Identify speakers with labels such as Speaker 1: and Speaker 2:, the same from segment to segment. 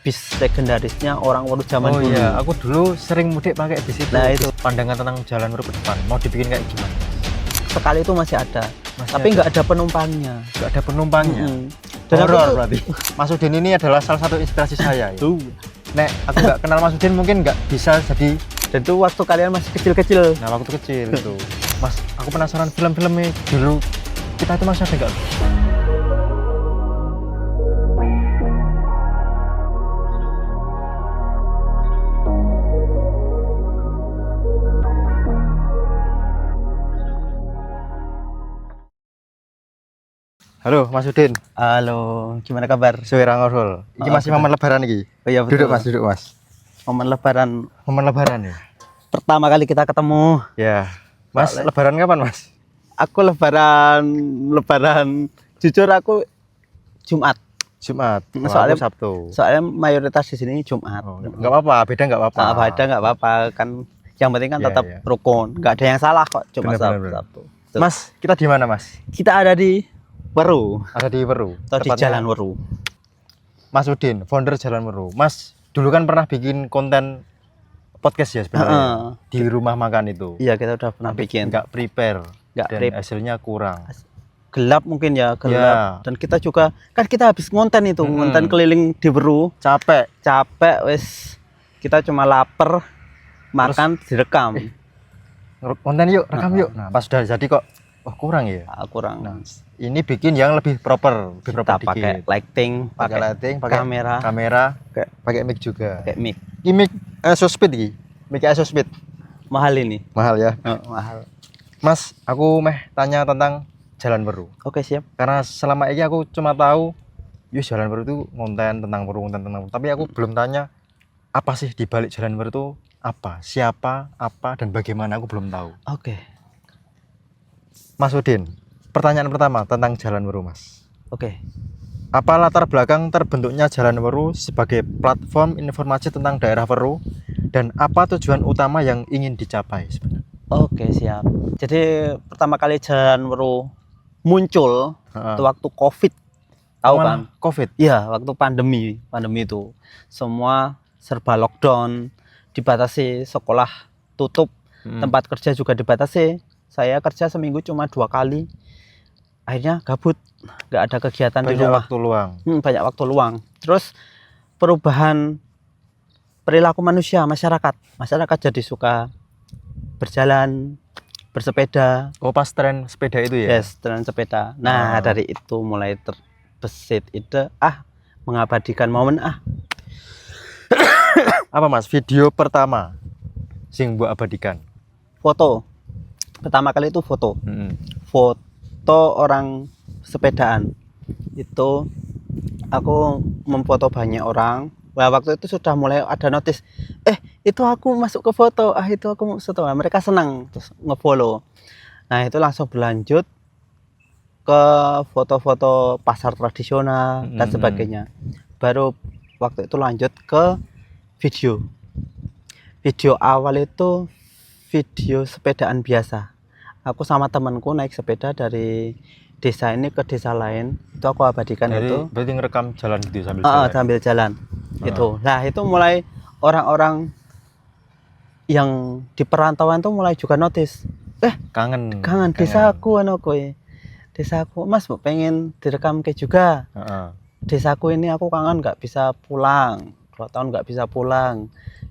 Speaker 1: bis legendarisnya orang Weru zaman dulu.
Speaker 2: Oh iya, aku dulu sering mudik pakai bis itu.
Speaker 1: Nah, itu.
Speaker 2: Pandangan tentang jalan Weru ke depan, mau dibikin kayak gimana?
Speaker 1: Sekali itu masih ada,
Speaker 2: Masih
Speaker 1: tapi
Speaker 2: ada?
Speaker 1: nggak ada penumpangnya.
Speaker 2: Nggak ada penumpangnya.
Speaker 1: Dan aku
Speaker 2: Horor
Speaker 1: tuh-
Speaker 2: berarti. Mas Udin ini adalah salah satu inspirasi saya. Ya.
Speaker 1: Tuh.
Speaker 2: Nek aku nggak kenal Mas Udin mungkin nggak bisa jadi.
Speaker 1: Dan itu waktu kalian masih kecil-kecil.
Speaker 2: Nah waktu kecil itu. Mas, aku penasaran film-filmnya dulu kita itu masih ada nggak? Halo Mas Udin,
Speaker 1: Halo, gimana kabar?
Speaker 2: suwe ra ngobrol. Iki
Speaker 1: Oh,
Speaker 2: masih
Speaker 1: betul.
Speaker 2: momen lebaran iki.
Speaker 1: Oh iya betul.
Speaker 2: Duduk Mas, duduk Mas.
Speaker 1: Momen lebaran
Speaker 2: Momen lebaran ya.
Speaker 1: pertama kali kita ketemu.
Speaker 2: Ya. Mas,
Speaker 1: Soalnya-
Speaker 2: lebaran kapan, Mas?
Speaker 1: Aku lebaran jujur aku Jumat.
Speaker 2: Jumat. Wah,
Speaker 1: Soalnya-
Speaker 2: aku Sabtu.
Speaker 1: Soalnya mayoritas di sini Jumat.
Speaker 2: Oh, nggak apa-apa, beda nggak apa-apa.
Speaker 1: Ada nggak apa-apa kan. Yang penting kan
Speaker 2: Iya,
Speaker 1: tetap
Speaker 2: iya.
Speaker 1: rukun. Nggak ada yang salah kok. Cuma
Speaker 2: Benar, benar.
Speaker 1: Sabtu. Tuh.
Speaker 2: Mas, kita di mana, Mas?
Speaker 1: Kita ada di Weru
Speaker 2: Ada di Weru.
Speaker 1: atau di
Speaker 2: Tepatnya
Speaker 1: Jalan Weru.
Speaker 2: Mas Udin, founder Jalan Weru. Mas, dulu kan pernah bikin konten podcast ya sebenarnya.
Speaker 1: Heeh.
Speaker 2: Di rumah makan itu.
Speaker 1: Iya kita udah pernah bikin.
Speaker 2: Nggak prepare.
Speaker 1: Nggak
Speaker 2: Dan
Speaker 1: prep.
Speaker 2: hasilnya kurang.
Speaker 1: Gelap mungkin ya gelap.
Speaker 2: Iya.
Speaker 1: Dan kita juga kan kita habis ngonten itu
Speaker 2: Mm-mm.
Speaker 1: ngonten keliling di Weru.
Speaker 2: Capek.
Speaker 1: Capek wes. Kita cuma lapar makan direkam.
Speaker 2: Konten yuk, rekam yuk. Nah, pas sudah jadi kok, wah kurang ya.
Speaker 1: Kurang.
Speaker 2: Nah, ini bikin yang lebih proper,
Speaker 1: Kita pakai lighting,
Speaker 2: pakai lighting, pakai
Speaker 1: kamera,
Speaker 2: pakai mic juga.
Speaker 1: pakai mic.
Speaker 2: Ini mic Asuspeed iki. Mic Asuspeed.
Speaker 1: Mahal ini.
Speaker 2: Mahal ya.
Speaker 1: Mahal.
Speaker 2: Mas, aku tanya tentang Jalan Weru.
Speaker 1: Oke, siap.
Speaker 2: Karena selama ini aku cuma tahu yus Jalan Weru itu konten tentang Weru, konten tentang Weru. Tapi aku belum tanya apa sih di balik Jalan Weru itu apa, siapa, apa dan bagaimana aku belum tahu.
Speaker 1: Oke.
Speaker 2: Mas Udin, pertanyaan pertama tentang Jalan Weru, Mas.
Speaker 1: Oke.
Speaker 2: Apa latar belakang terbentuknya Jalan Weru sebagai platform informasi tentang daerah Weru dan apa tujuan utama yang ingin dicapai sebenarnya?
Speaker 1: Oke, siap. Jadi pertama kali Jalan Weru muncul itu waktu Covid. Tahu kan?
Speaker 2: Covid.
Speaker 1: Iya, waktu pandemi itu. Semua serba lockdown, dibatasi, sekolah tutup, tempat kerja juga dibatasi. Saya kerja seminggu cuma 2 kali. Akhirnya gabut, nggak ada kegiatan di
Speaker 2: Banyak
Speaker 1: rumah.
Speaker 2: waktu luang.
Speaker 1: Banyak waktu luang. Terus perubahan perilaku masyarakat jadi suka berjalan, bersepeda.
Speaker 2: Oh, pas tren sepeda itu ya?
Speaker 1: Yes, tren sepeda. Nah, dari itu mulai terbesit ide mengabadikan momen
Speaker 2: Apa Mas? Video pertama sing mbok abadikan.
Speaker 1: foto. Pertama kali itu foto. Foto orang sepedaan. Itu aku memfoto banyak orang. Wah, waktu itu sudah mulai ada notis. Itu aku masuk ke foto. Itu aku masuk foto. Mereka senang terus ngefollow. Nah, itu langsung berlanjut ke foto-foto pasar tradisional dan sebagainya. Baru waktu itu lanjut ke video. Video awal itu video sepedaan biasa. Aku sama temanku naik sepeda dari desa ini ke desa lain. Itu aku abadikan.
Speaker 2: Jadi,
Speaker 1: itu.
Speaker 2: berarti ngerekam jalan gitu sambil jalan.
Speaker 1: Sambil jalan. Itu. Nah, itu mulai orang-orang yang di perantauan tuh mulai juga notice.
Speaker 2: Kangen
Speaker 1: Desaku Desaku, Mas, pengen direkam ke juga. Desaku ini aku kangen, nggak bisa pulang. 2 tahun nggak bisa pulang.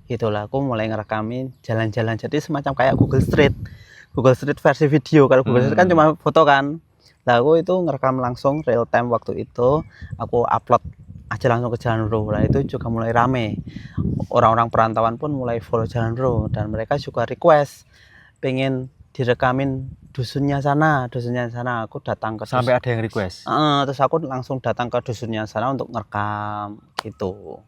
Speaker 1: Gitulah, aku mulai ngerekamin jalan-jalan. Jadi semacam kayak Google Street versi video. Kalau Google Street kan cuma foto kan. Nah, aku itu ngerekam langsung real time waktu itu. Aku upload aja langsung ke Jalan Weru. Nah, itu juga mulai rame. Orang-orang perantauan pun mulai follow Jalan Weru dan mereka juga request pengen direkamin dusunnya sana. Aku datang ke
Speaker 2: sampai ada yang request.
Speaker 1: Terus aku langsung datang ke dusunnya sana untuk ngerekam gitu.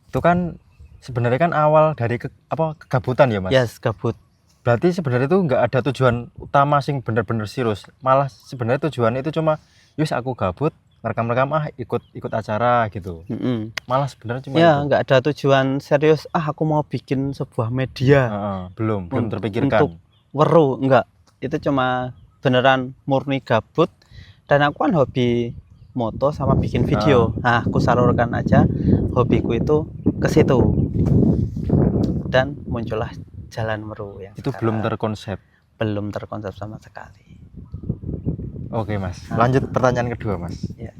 Speaker 2: Itu kan sebenarnya kan awal dari kegabutan ya Mas.
Speaker 1: Yes, gabut.
Speaker 2: Berarti sebenarnya itu nggak ada tujuan utama sing bener-bener serius. Malah sebenarnya tujuannya itu cuma yus aku gabut ngerekam-rekam ikut acara gitu. Malah sebenarnya cuma
Speaker 1: ya
Speaker 2: itu.
Speaker 1: nggak ada tujuan serius. Aku mau bikin sebuah media.
Speaker 2: Belum terpikirkan.
Speaker 1: Untuk Weru enggak. Itu cuma beneran murni gabut. Dan aku kan hobi moto sama bikin video. Nah, aku salurkan aja hobiku itu ke situ. Dan muncullah Jalan Meru yang
Speaker 2: Itu
Speaker 1: sekarang
Speaker 2: belum terkonsep.
Speaker 1: belum terkonsep sama sekali.
Speaker 2: Oke Mas, lanjut pertanyaan kedua Mas.
Speaker 1: Ya.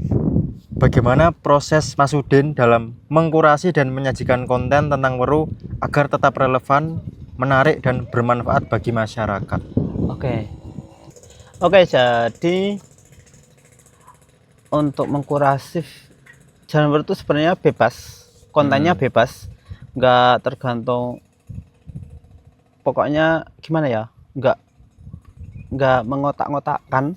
Speaker 2: Bagaimana proses Mas Udin dalam mengkurasi dan menyajikan konten tentang Meru agar tetap relevan, menarik dan bermanfaat bagi masyarakat?
Speaker 1: Oke, jadi untuk mengkurasi Jalan Meru itu sebenarnya bebas, kontennya bebas, nggak tergantung. Pokoknya gimana ya, nggak mengotak-ngotakkan,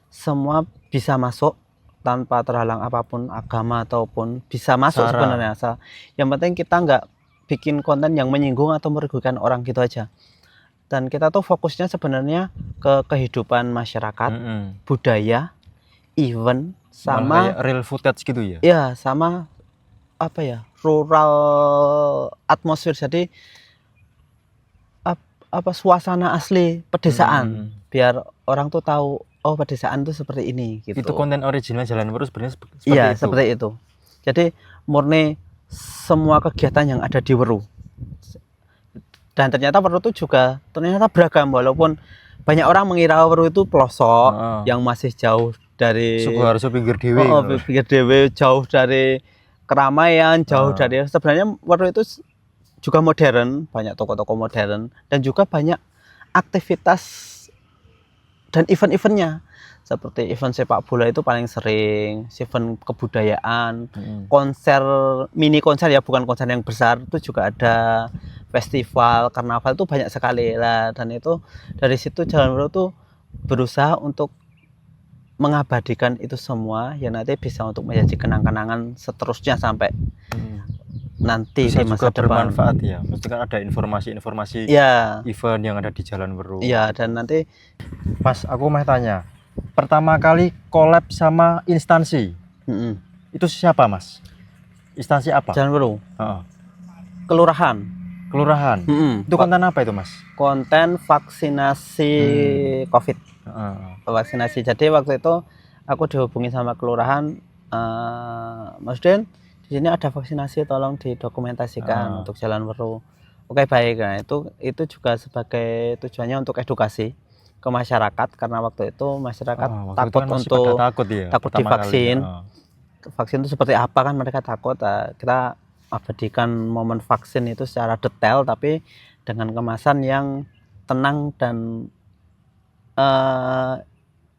Speaker 1: semua bisa masuk tanpa terhalang apapun, agama ataupun bisa masuk
Speaker 2: Sara.
Speaker 1: sebenarnya. Yang penting kita nggak bikin konten yang menyinggung atau merugikan orang gitu aja. Dan kita tuh fokusnya sebenarnya ke kehidupan masyarakat, budaya, event, sama
Speaker 2: kayak real footage gitu ya?
Speaker 1: ya sama apa ya, rural atmosfer. Jadi apa suasana asli pedesaan, biar orang tuh tahu oh pedesaan tuh seperti ini gitu.
Speaker 2: Itu konten original Jalan Meru sebenarnya seperti
Speaker 1: Iya,
Speaker 2: itu.
Speaker 1: seperti itu. Jadi murni semua kegiatan yang ada di Weru. Dan ternyata Weru itu juga ternyata beragam, walaupun banyak orang mengira Weru itu pelosok yang masih jauh dari
Speaker 2: Sukoharjo pinggir dewe.
Speaker 1: Pinggir dewe, jauh dari keramaian, jauh dari, sebenarnya Weru itu juga modern, banyak toko-toko modern, dan juga banyak aktivitas dan event-eventnya, seperti event sepak bola itu paling sering, event kebudayaan, konser, mini konser ya, bukan konser yang besar, itu juga ada, festival, karnaval itu banyak sekali lah. Dan itu dari situ Jalan Meru tuh berusaha untuk mengabadikan itu semua, ya nanti bisa untuk menjadi kenang-kenangan seterusnya sampai nanti
Speaker 2: bisa
Speaker 1: di masa
Speaker 2: juga
Speaker 1: depan.
Speaker 2: bermanfaat ya, mesti kan ada informasi-informasi
Speaker 1: ya,
Speaker 2: event yang ada di Jalan Meru.
Speaker 1: Iya, dan nanti
Speaker 2: Mas, aku mau tanya, pertama kali collab sama instansi itu siapa Mas? Instansi apa?
Speaker 1: Jalan Meru, kelurahan.
Speaker 2: Itu konten apa itu Mas?
Speaker 1: Konten vaksinasi COVID. Vaksinasi. Jadi waktu itu aku dihubungi sama kelurahan, Mas Den, di sini ada vaksinasi, tolong didokumentasikan untuk Jalan Meru. Oke, baik. Nah, itu juga sebagai tujuannya untuk edukasi ke masyarakat, karena waktu itu masyarakat takut
Speaker 2: kan
Speaker 1: untuk
Speaker 2: takut
Speaker 1: divaksin. Vaksin itu seperti apa kan mereka takut. Kita abadikan momen vaksin itu secara detail, tapi dengan kemasan yang tenang dan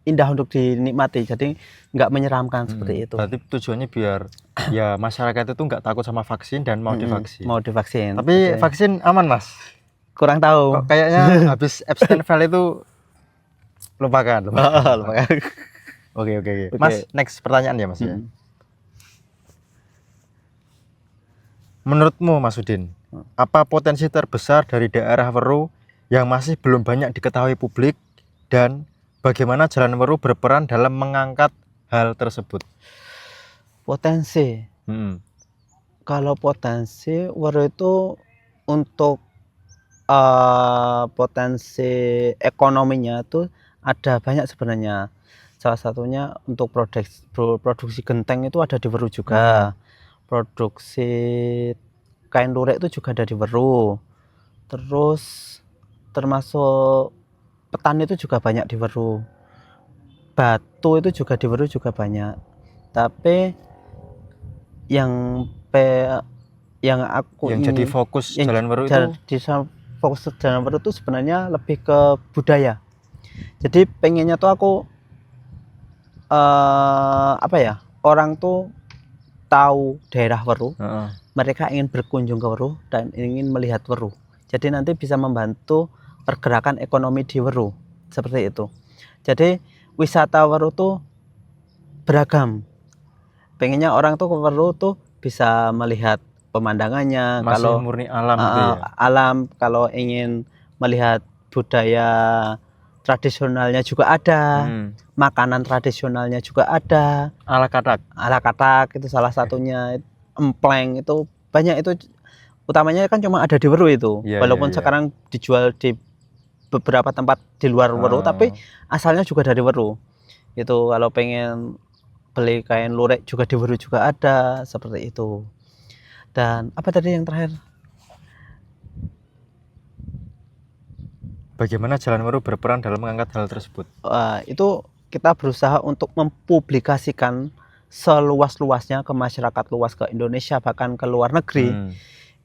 Speaker 1: indah untuk dinikmati, jadi nggak menyeramkan seperti itu.
Speaker 2: Berarti tujuannya biar ya masyarakat itu nggak takut sama vaksin dan mau divaksin. Tapi vaksin aman Mas?
Speaker 1: Kurang tahu.
Speaker 2: Kok kayaknya habis Epstein File itu lupakan. Oke. Mas, next pertanyaan ya Mas ya. Menurutmu Mas Udin, apa potensi terbesar dari daerah Weru yang masih belum banyak diketahui publik, dan bagaimana Jalan Meru berperan dalam mengangkat hal tersebut?
Speaker 1: Potensi. Kalau potensi Weru itu untuk potensi ekonominya itu ada banyak sebenarnya. Salah satunya untuk produksi genteng itu ada di Weru juga. Produksi kain lurik itu juga ada di Weru. Terus termasuk petani itu juga banyak di Weru. Batu itu juga di Weru juga banyak. Tapi yang
Speaker 2: jadi fokus Jalan Meru itu
Speaker 1: fokus Jalan Meru itu sebenarnya lebih ke budaya. Jadi pengennya tuh aku orang tuh tahu daerah Weru, mereka ingin berkunjung ke Weru dan ingin melihat Weru. Jadi nanti bisa membantu pergerakan ekonomi di Weru, seperti itu. Jadi wisata Weru tuh beragam. Pengennya orang tuh ke Weru tuh bisa melihat pemandangannya,
Speaker 2: masih
Speaker 1: kalau
Speaker 2: murni alam gitu ya.
Speaker 1: Alam, kalau ingin melihat budaya tradisionalnya juga ada, makanan tradisionalnya juga ada, ala katak itu salah satunya, empleng itu banyak. Itu utamanya kan cuma ada di Weru itu, walaupun sekarang dijual di beberapa tempat di luar Weru, tapi asalnya juga dari Weru. Itu kalau pengen beli kain lurik juga di Weru juga ada seperti itu. Dan apa tadi yang terakhir?
Speaker 2: Bagaimana Jalan Weru berperan dalam mengangkat hal tersebut?
Speaker 1: Itu kita berusaha untuk mempublikasikan seluas-luasnya ke masyarakat luas, ke Indonesia bahkan ke luar negeri.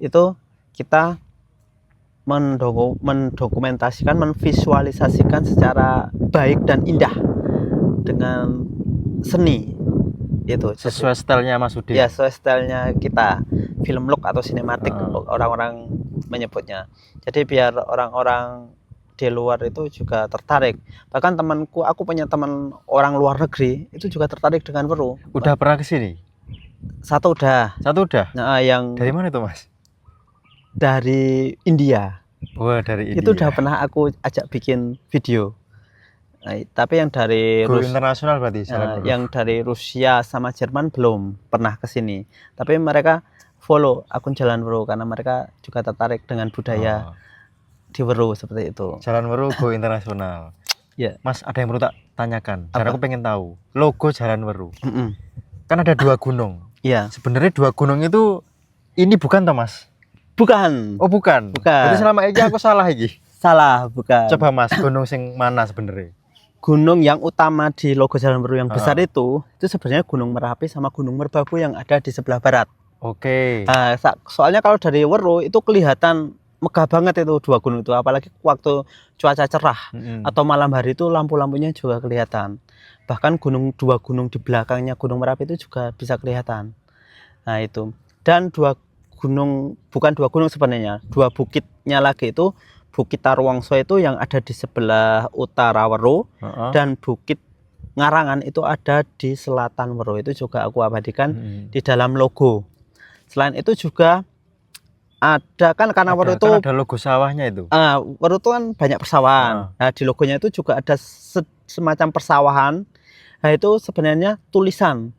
Speaker 1: Itu kita mendokumentasikan, menvisualisasikan secara baik dan indah dengan seni itu
Speaker 2: Sesuai stylenya Mas Udin.
Speaker 1: ya, sesuai stylenya kita, film look atau sinematik orang-orang menyebutnya. Jadi biar orang-orang di luar itu juga tertarik. Bahkan temanku, aku punya teman orang luar negeri itu juga tertarik dengan Weru.
Speaker 2: Udah pernah ke sini?
Speaker 1: Satu udah. Nah, yang
Speaker 2: dari mana itu Mas?
Speaker 1: Dari India.
Speaker 2: Wah, dari India.
Speaker 1: Itu udah pernah aku ajak bikin video. Nah, tapi yang dari
Speaker 2: internasional berarti
Speaker 1: yang dari Rusia sama Jerman belum pernah ke sini. Tapi mereka follow akun Jalan Weru karena mereka juga tertarik dengan budaya di Weru seperti itu.
Speaker 2: Jalan Weru go internasional.
Speaker 1: Ya.
Speaker 2: Mas, ada yang perlu tak tanyakan. Karena aku pengen tahu logo Jalan Weru. Kan ada 2 gunung.
Speaker 1: Iya.
Speaker 2: Sebenarnya 2 gunung itu ini bukan toh Mas?
Speaker 1: Bukan.
Speaker 2: Oh, bukan. Jadi selama ini aku salah iki.
Speaker 1: Salah, bukan.
Speaker 2: Coba Mas, gunung sing mana sebenarnya?
Speaker 1: Gunung yang utama di logo Jalan Weru yang besar itu sebenarnya Gunung Merapi sama Gunung Merbabu yang ada di sebelah barat.
Speaker 2: Oke.
Speaker 1: Nah, soalnya kalau dari Weru itu kelihatan megah banget itu 2 gunung itu, apalagi waktu cuaca cerah atau malam hari itu lampu-lampunya juga kelihatan. Bahkan 2 gunung di belakangnya Gunung Merapi itu juga bisa kelihatan. Nah, itu. Dan 2 gunung, bukan 2 gunung sebenarnya, 2 bukitnya lagi itu Bukit Tarwongso itu yang ada di sebelah utara Weru, dan Bukit Ngarangan itu ada di selatan Weru. Itu juga aku abadikan di dalam logo. Selain itu juga ada kan karena Weru itu
Speaker 2: kan ada logo sawahnya itu.
Speaker 1: Weru itu kan banyak persawahan. Nah, di logonya itu juga ada semacam persawahan. Nah, itu sebenarnya tulisan.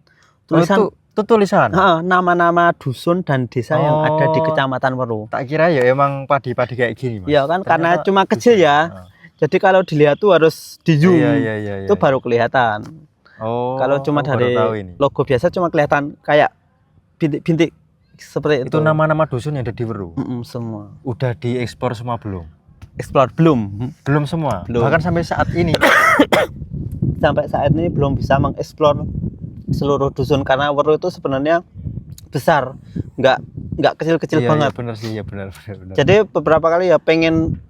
Speaker 2: Itu tulisan.
Speaker 1: Nama-nama dusun dan desa yang ada di Kecamatan Weru.
Speaker 2: Tak kira ya emang padi-padi kayak gini, Mas.
Speaker 1: Iya kan, karena cuma kecil ya. Jadi kalau dilihat tuh harus di zoom. Itu baru kelihatan. Kalau cuma dari logo biasa cuma kelihatan kayak bintik-bintik seperti itu.
Speaker 2: Itu nama-nama dusun yang ada di Weru.
Speaker 1: Semua.
Speaker 2: Udah diekspor semua belum?
Speaker 1: Explore belum.
Speaker 2: Belum semua.
Speaker 1: Belum.
Speaker 2: Bahkan sampai saat ini.
Speaker 1: Sampai saat ini belum bisa mengeksplor seluruh dusun karena Weru itu sebenarnya besar, nggak kecil-kecil banget.
Speaker 2: Benar sih, ya benar.
Speaker 1: Jadi beberapa kali ya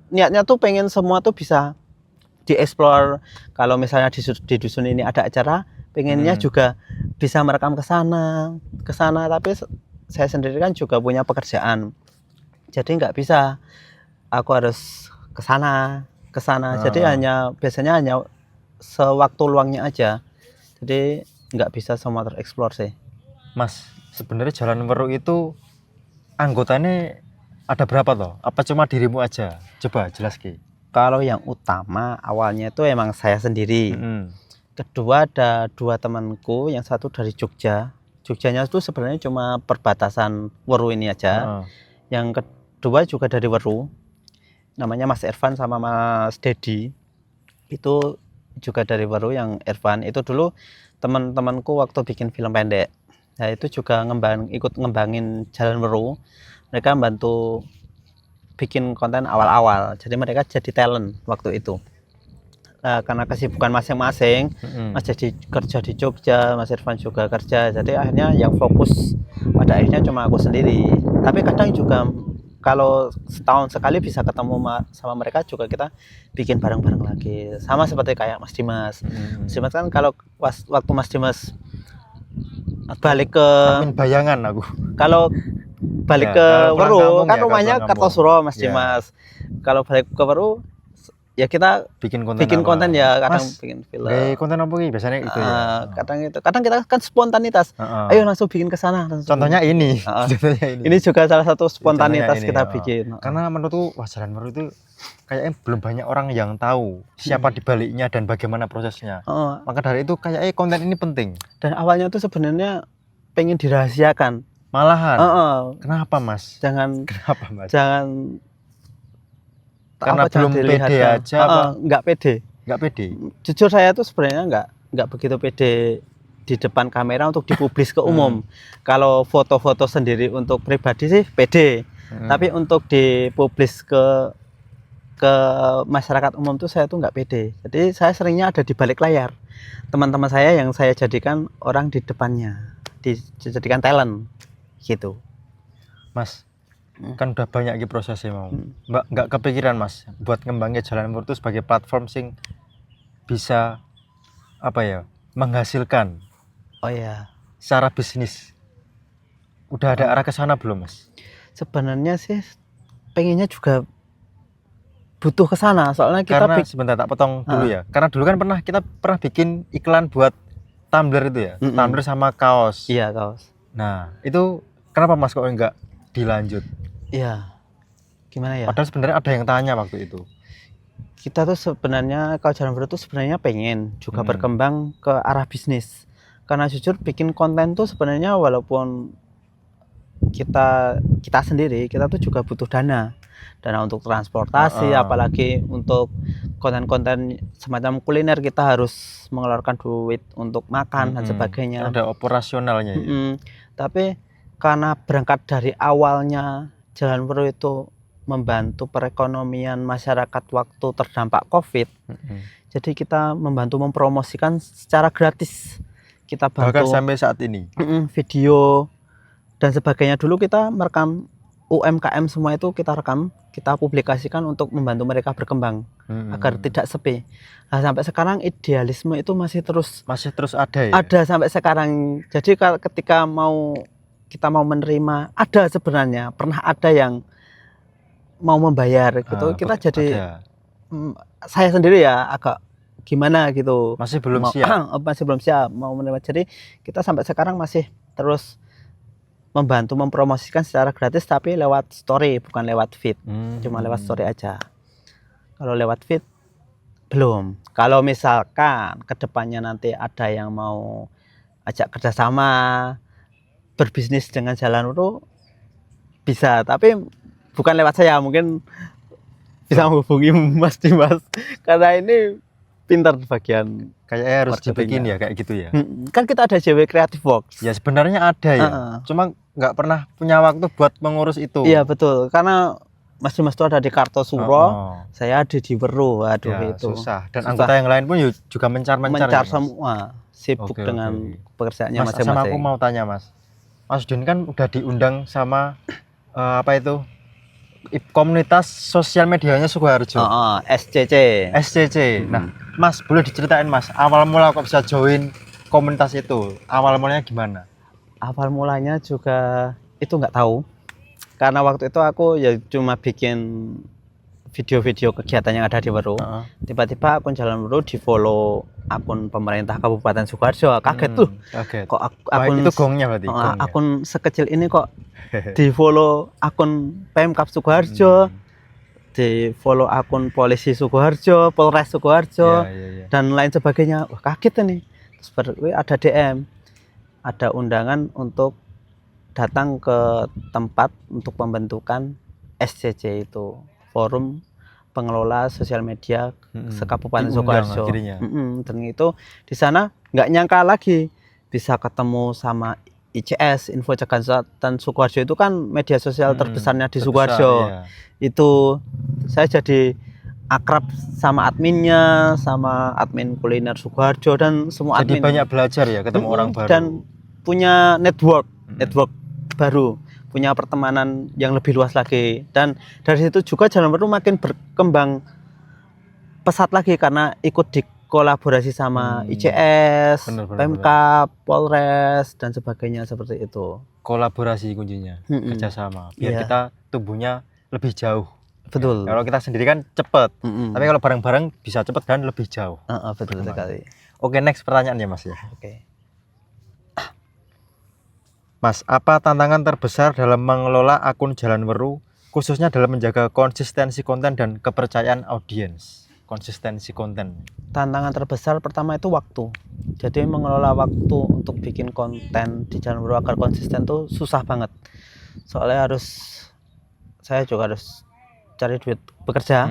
Speaker 1: niatnya tuh pengen semua tuh bisa dieksplor. Kalau misalnya di dusun ini ada acara, pengennya juga bisa merekam ke sana. Tapi saya sendiri kan juga punya pekerjaan, jadi nggak bisa. Aku harus ke sana. Jadi biasanya hanya sewaktu luangnya aja. Jadi nggak bisa semua tereksplor sih.
Speaker 2: Mas, sebenarnya Jalan Weru itu anggotanya ada berapa toh? Apa cuma dirimu aja? Coba jelaskan.
Speaker 1: Kalau yang utama awalnya itu emang saya sendiri. Kedua ada 2 temanku, yang satu dari Jogja. Jogjanya itu sebenarnya cuma perbatasan Weru ini aja. Yang kedua juga dari Weru. Namanya Mas Irfan sama Mas Dedi. Itu juga dari Weru. Yang Irfan itu dulu teman-temanku waktu bikin film pendek. Nah, itu juga ikut ngembangin Jalan Weru. Mereka bantu bikin konten awal-awal. Jadi mereka jadi talent waktu itu. Karena kesibukan masing-masing, Mas jadi kerja di Jogja, Mas Irfan juga kerja. Jadi akhirnya yang fokus pada akhirnya cuma aku sendiri. Tapi kadang juga kalau setahun sekali bisa ketemu sama mereka juga, kita bikin bareng-bareng lagi. Sama seperti kayak Mas Dimas. Mas Dimas kan kalau waktu Mas Dimas balik ke
Speaker 2: bayangan aku.
Speaker 1: Kalau balik ke Weru kan rumahnya Kartosuro Mas Dimas. Kalau balik ke Weru ya kita bikin konten ya, kadang Mas, bikin film.
Speaker 2: Konten apa sih biasanya itu ya?
Speaker 1: Kadang kita kan spontanitas. Ayo langsung bikin ke sana.
Speaker 2: Contohnya ini.
Speaker 1: Ini juga salah satu spontanitas kita bikin.
Speaker 2: Karena menurutku Jalan Weru itu kayaknya belum banyak orang yang tahu siapa di baliknya dan bagaimana prosesnya. Maka dari itu kayaknya konten ini penting.
Speaker 1: Dan awalnya tuh sebenarnya pengen dirahasiakan.
Speaker 2: Malahan. Kenapa Mas?
Speaker 1: Kenapa Mas?
Speaker 2: Karena belum pede aja.
Speaker 1: Nggak pede.
Speaker 2: Jujur
Speaker 1: saya tuh sebenarnya nggak begitu pede di depan kamera untuk dipublis ke umum. Kalau foto-foto sendiri untuk pribadi sih pede. Tapi untuk dipublis ke masyarakat umum tuh saya tuh nggak pede. Jadi saya seringnya ada di balik layar. Teman-teman saya yang saya jadikan orang di depannya, dijadikan talent gitu.
Speaker 2: Mas, kan udah banyak ki prosesnya mau. Mbak nggak kepikiran Mas buat ngembangnya Jalan Murtu sebagai platform sing bisa apa ya, menghasilkan
Speaker 1: Oh ya,
Speaker 2: secara bisnis. Udah ada arah ke sana belum, Mas?
Speaker 1: sebenarnya sih pengennya juga butuh ke sana. Soalnya kita
Speaker 2: Karena sebentar tak potong dulu ya. Karena dulu kan kita pernah bikin iklan buat tumbler itu ya. Tumbler sama kaos.
Speaker 1: Iya, kaos.
Speaker 2: Nah, itu kenapa Mas kok enggak dilanjut?
Speaker 1: Iya. Gimana ya?
Speaker 2: Padahal sebenarnya ada yang tanya waktu itu.
Speaker 1: Kita tuh sebenarnya kalau Jalan Murtu tuh sebenarnya pengen juga berkembang ke arah bisnis. Karena jujur bikin konten tuh sebenarnya walaupun kita sendiri kita tuh juga butuh dana untuk transportasi, apalagi untuk konten-konten semacam kuliner kita harus mengeluarkan duit untuk makan dan sebagainya.
Speaker 2: Ada operasionalnya ya.
Speaker 1: Tapi karena berangkat dari awalnya Jalan Murtu itu membantu perekonomian masyarakat waktu terdampak COVID, jadi kita membantu mempromosikan secara gratis. Kita bantu
Speaker 2: bahkan sampai saat ini
Speaker 1: video dan sebagainya. Dulu kita merekam UMKM semua itu kita rekam, kita publikasikan untuk membantu mereka berkembang agar tidak sepi. Nah, sampai sekarang idealisme itu masih terus
Speaker 2: ada ya?
Speaker 1: Ada sampai sekarang. Jadi ketika kita mau menerima, ada sebenarnya pernah ada yang mau membayar gitu. Kita jadi saya sendiri ya agak gimana gitu.
Speaker 2: Masih belum siap
Speaker 1: mau menerima. Jadi kita sampai sekarang masih terus membantu mempromosikan secara gratis tapi lewat story, bukan lewat feed. Cuma lewat story aja. Kalau lewat feed belum. Kalau misalkan kedepannya nanti ada yang mau ajak kerjasama berbisnis dengan Jalan Murtu bisa, tapi bukan lewat saya, mungkin bisa menghubungi Mas Dimas karena ini pintar bagian
Speaker 2: kayaknya harus dibikin ya kayak gitu ya.
Speaker 1: Kan kita ada JW Creative Works.
Speaker 2: Ya sebenarnya ada ya. Cuma nggak pernah punya waktu buat mengurus itu.
Speaker 1: Iya betul, karena Mas Dimas itu ada di Kartosuro, saya ada di Weru. Aduh ya, itu
Speaker 2: susah. Dan anggota yang lain pun juga mencar
Speaker 1: ya, semua, sibuk dengan pekerjaannya masing-masing.
Speaker 2: Sama aku mau tanya Mas Din kan udah diundang sama apa itu komunitas sosial medianya Sukoharjo. SCC. Nah, Mas boleh diceritain Mas, awal mula kok bisa join komunitas itu? Awal mulanya gimana?
Speaker 1: Awal mulanya juga itu nggak tahu. Karena waktu itu aku ya cuma bikin video-video kegiatan yang ada di Weru. Tiba-tiba akun Jalan Murtu di-follow akun pemerintah Kabupaten Sukoharjo. Kaget tuh. Kok akun
Speaker 2: itu gongnya berarti.
Speaker 1: Akun sekecil ini kok di-follow akun Pemkab Sukoharjo, di-follow akun polisi Sukoharjo, Polres Sukoharjo, dan lain sebagainya. Wah, kaget ini. Terus ada DM, ada undangan untuk datang ke tempat untuk pembentukan SCC itu, Forum Pengelola Sosial Media Sekabupaten Sukoharjo. Dan itu di sana nggak nyangka lagi bisa ketemu sama ICS, Info Cegahan Kesehatan Sukoharjo, itu kan media sosial terbesarnya di Sukoharjo. Iya. Itu saya jadi akrab sama adminnya, sama admin kuliner Sukoharjo dan semua admin.
Speaker 2: Jadi banyak belajar ya, ketemu orang baru.
Speaker 1: Dan punya network baru, punya pertemanan yang lebih luas lagi. Dan dari situ juga Jalan Murtu makin berkembang pesat lagi karena ikut dikolaborasi sama ICS, Pemkab, Polres dan sebagainya seperti itu.
Speaker 2: Kolaborasi kuncinya, kerjasama biar kita tumbuhnya lebih jauh.
Speaker 1: Betul.
Speaker 2: Kalau kita sendiri kan cepat, tapi kalau bareng-bareng bisa cepat dan lebih jauh.
Speaker 1: Betul sekali.
Speaker 2: Oke, next pertanyaannya Mas ya.
Speaker 1: Oke.
Speaker 2: Mas, apa tantangan terbesar dalam mengelola akun Jalan Murtu, khususnya dalam menjaga konsistensi konten dan kepercayaan audiens? Konsistensi konten. Tantangan
Speaker 1: terbesar pertama itu waktu. Jadi mengelola waktu untuk bikin konten di Jalan Murtu agar konsisten tuh susah banget. Soalnya saya juga harus cari duit, bekerja.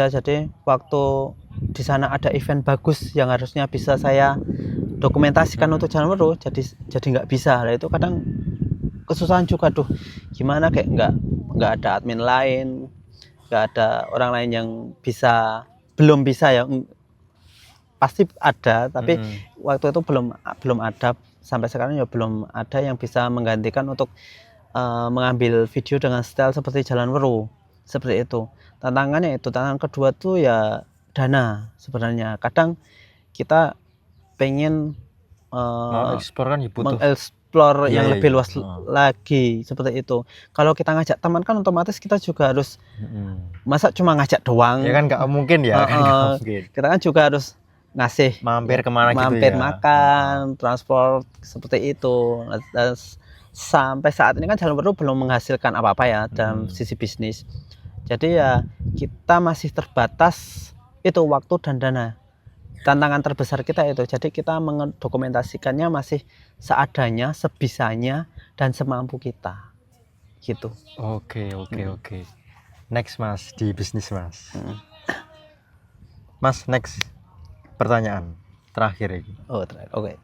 Speaker 1: Jadi waktu di sana ada event bagus yang harusnya bisa saya mendokumentasikan untuk Jalan Weru jadi nggak bisa. Nah, itu kadang kesusahan juga tuh. Gimana kayak nggak ada admin lain, nggak ada orang lain yang belum bisa ya. Pasti ada, tapi waktu itu belum ada, sampai sekarang ya belum ada yang bisa menggantikan untuk mengambil video dengan style seperti Jalan Weru, seperti itu. Tantangannya itu, tantangan kedua tuh ya dana sebenarnya. Kadang kita pengen
Speaker 2: mengeksplor kan butuh
Speaker 1: mengeksplor yang lebih luas lagi, seperti itu. Kalau kita ngajak teman kan otomatis kita juga harus masa cuma ngajak doang
Speaker 2: ya kan, nggak mungkin ya.
Speaker 1: Kita kan juga harus ngasih
Speaker 2: mampir kemana
Speaker 1: mampir
Speaker 2: gitu ya,
Speaker 1: makan, transport seperti itu. Dan sampai saat ini kan Jalan Weru belum menghasilkan apa-apa ya dalam sisi bisnis. Jadi ya kita masih terbatas itu waktu dan dana. Tantangan terbesar kita itu. Jadi kita mendokumentasikannya masih seadanya, sebisanya dan semampu kita. Gitu.
Speaker 2: Oke. Next Mas, di bisnis Mas. Mas, next pertanyaan terakhir ini.
Speaker 1: Oke.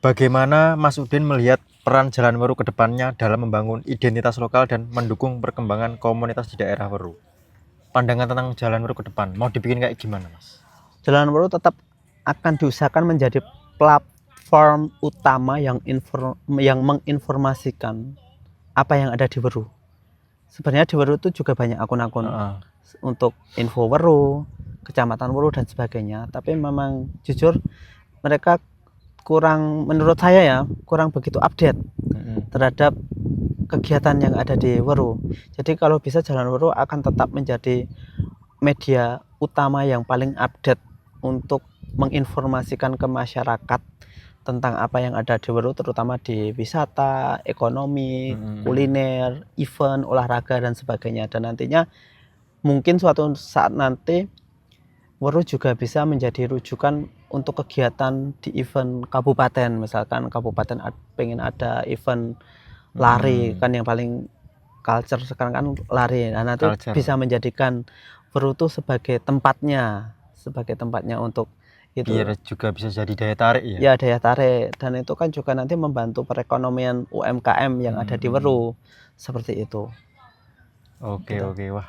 Speaker 2: Bagaimana Mas Udin melihat peran Jalan Weru ke depannya dalam membangun identitas lokal dan mendukung perkembangan komunitas di daerah Weru? Pandangan tentang Jalan Weru ke depan, mau dibikin kayak gimana Mas?
Speaker 1: Jalan Weru tetap akan diusahakan menjadi platform utama yang menginformasikan apa yang ada di Weru. Sebenarnya di Weru itu juga banyak akun-akun untuk info Weru, kecamatan Weru dan sebagainya. Tapi memang jujur mereka menurut saya ya, kurang begitu update terhadap kegiatan yang ada di Weru. Jadi kalau bisa Jalan Weru akan tetap menjadi media utama yang paling update untuk menginformasikan ke masyarakat tentang apa yang ada di Weru, terutama di wisata, ekonomi, kuliner, event, olahraga dan sebagainya. Dan nantinya mungkin suatu saat nanti Weru juga bisa menjadi rujukan untuk kegiatan di event kabupaten. Misalkan kabupaten pengen ada event lari, kan yang paling culture sekarang kan lari. Nah, nanti bisa menjadikan Weru itu sebagai tempatnya untuk itu.
Speaker 2: Biar juga bisa jadi daya tarik ya.
Speaker 1: Ya, daya tarik, dan itu kan juga nanti membantu perekonomian UMKM yang ada di Weru, seperti itu.
Speaker 2: Oke, wah.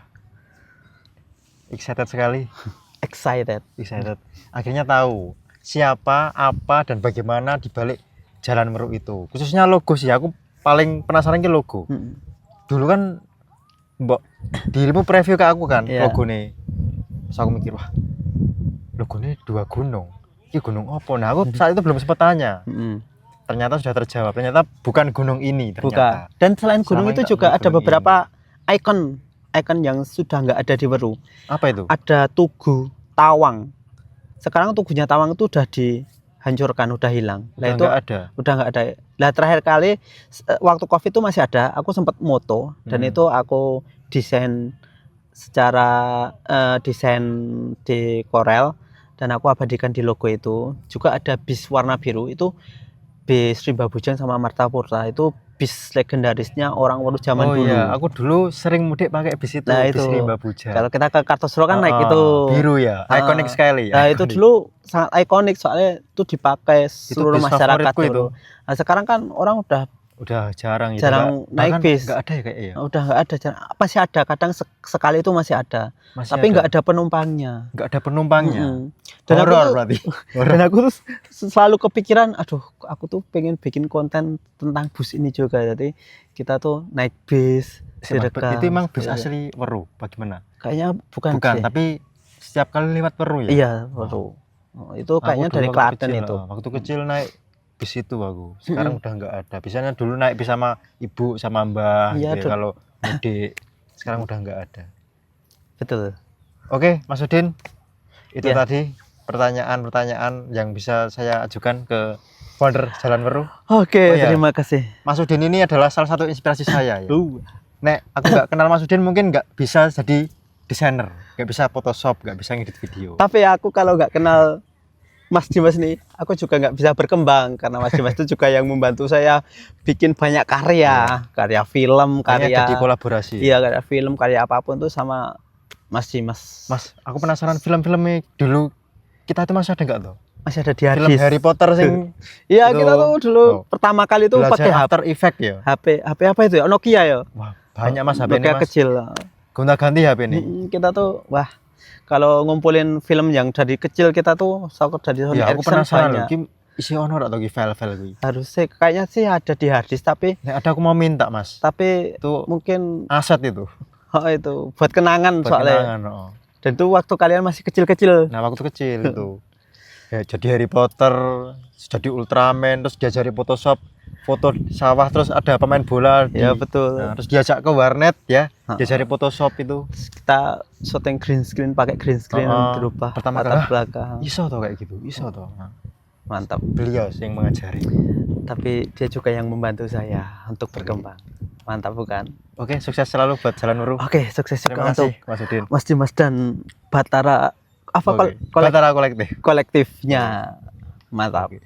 Speaker 2: Excited sekali.
Speaker 1: Excited.
Speaker 2: Akhirnya tahu siapa, apa, dan bagaimana dibalik Jalan Weru itu. Khususnya logo sih, aku paling penasaran ke logo. Dulu kan mbok dirimu preview ke aku kan, logo nih. Terus aku mikir, wah, logo ini 2 gunung. Ini gunung apa? Nah, aku saat itu belum sempat tanya. Ternyata sudah terjawab. Ternyata bukan gunung ini ternyata.
Speaker 1: Bukan. Dan selain gunung itu juga ada beberapa ikon yang sudah nggak ada di Weru.
Speaker 2: Apa itu?
Speaker 1: Ada Tugu Tawang. Sekarang Tugunya Tawang itu udah dihancurkan, udah hilang.
Speaker 2: Udah nggak ada.
Speaker 1: Lah terakhir kali waktu Covid itu masih ada. Aku sempat moto dan itu aku desain desain di Corel dan aku abadikan di logo itu. Juga ada bis warna biru, itu bis Rimba Bujang sama Martapura. Itu bis legendarisnya orang Weru zaman dulu.
Speaker 2: Iya, aku dulu sering mudik pakai bis itu, bis Rimba Bujang.
Speaker 1: Kalau kita ke Kartosuro kan naik itu
Speaker 2: biru ya, ikonik sekali.
Speaker 1: Nah, itu dulu sangat ikonik soalnya itu dipakai seluruh masyarakat itu. Nah, sekarang kan orang udah
Speaker 2: jarang
Speaker 1: naik bis.
Speaker 2: Nggak ada ya kayaknya.
Speaker 1: Udah nggak ada, masih ada, kadang sekali itu masih ada. Tapi nggak ada penumpangnya. Dan aku tuh selalu kepikiran, aduh, aku tuh pengen bikin konten tentang bus ini juga. Jadi kita tuh naik bis.
Speaker 2: Itu emang bis asli Weru, bagaimana?
Speaker 1: Kayaknya bukan sih.
Speaker 2: Tapi setiap kali lewat Weru ya?
Speaker 1: Iya, Weru. Itu kayaknya dari Klaten itu.
Speaker 2: Waktu kecil naik bis itu aku. Sekarang udah nggak ada. Biasanya dulu naik bis sama ibu sama mbah gitu ya, kalau mudik. Sekarang udah nggak ada.
Speaker 1: Betul.
Speaker 2: Oke, Mas Udin. Itu tadi pertanyaan-pertanyaan yang bisa saya ajukan ke founder Jalan Weru.
Speaker 1: Oke, terima kasih.
Speaker 2: Mas Udin ini adalah salah satu inspirasi saya ya. Nek aku nggak kenal Mas Udin mungkin nggak bisa jadi desainer, nggak bisa Photoshop, nggak bisa ngedit video.
Speaker 1: Tapi aku kalau nggak kenal Mas Dimas nih, aku juga nggak bisa berkembang karena Mas Dimas itu juga yang membantu saya bikin banyak karya film, karya
Speaker 2: jadi kolaborasi.
Speaker 1: Iya, karya film, karya apapun tuh sama Mas Dimas.
Speaker 2: Mas, aku penasaran film-filmnya dulu kita itu masih ada nggak tuh?
Speaker 1: masih ada di hard
Speaker 2: Film
Speaker 1: disk.
Speaker 2: Harry Potter sing
Speaker 1: Iya,
Speaker 2: itu-
Speaker 1: kita tuh dulu
Speaker 2: oh,
Speaker 1: pertama kali tuh
Speaker 2: belajar
Speaker 1: pakai
Speaker 2: After Effect ya.
Speaker 1: HP apa itu ya? Nokia ya.
Speaker 2: Wah, banyak Mas HP ini
Speaker 1: Nokia
Speaker 2: Mas.
Speaker 1: kecil.
Speaker 2: Gonta-ganti HP ini.
Speaker 1: Kita tuh wah, kalau ngumpulin film yang dari kecil kita tuh sokot dari Sony
Speaker 2: Ya, aku
Speaker 1: Ericsson
Speaker 2: penasaran loh,
Speaker 1: banyak.
Speaker 2: ki isi ono atau ki file-file kuwi.
Speaker 1: Harusnya kayaknya sih ada di hard disk tapi
Speaker 2: Nek ada aku mau minta, Mas.
Speaker 1: tapi
Speaker 2: Itu
Speaker 1: mungkin
Speaker 2: aset itu.
Speaker 1: itu buat kenangan
Speaker 2: Buat
Speaker 1: soalnya.
Speaker 2: kenangan, oh.
Speaker 1: Dan itu waktu kalian masih kecil-kecil.
Speaker 2: Nah, waktu kecil itu. Ya, jadi Harry Potter, jadi Ultraman, terus diajari Photoshop, foto sawah, terus ada pemain bola.
Speaker 1: Ya betul.
Speaker 2: Nah, terus diajak ke warnet ya,
Speaker 1: Ha-ha.
Speaker 2: diajari Photoshop itu.
Speaker 1: Kita syuting green screen pakai green screen dirubah
Speaker 2: Pertama
Speaker 1: latar
Speaker 2: kali,
Speaker 1: belakang.
Speaker 2: Iso toh kayak gitu, iso toh. Nah,
Speaker 1: Mantap.
Speaker 2: beliau sih yang mengajari.
Speaker 1: Tapi dia juga yang membantu saya untuk berkembang. Mantap bukan?
Speaker 2: Oke, sukses selalu buat Jalan Nurul.
Speaker 1: Oke, sukses
Speaker 2: Terima
Speaker 1: juga untuk
Speaker 2: kasih, Mas Udin.
Speaker 1: Mas Dimas dan Batara apa
Speaker 2: Oke. Batara Kolektif.
Speaker 1: kolektifnya. Mantap.
Speaker 2: Oke.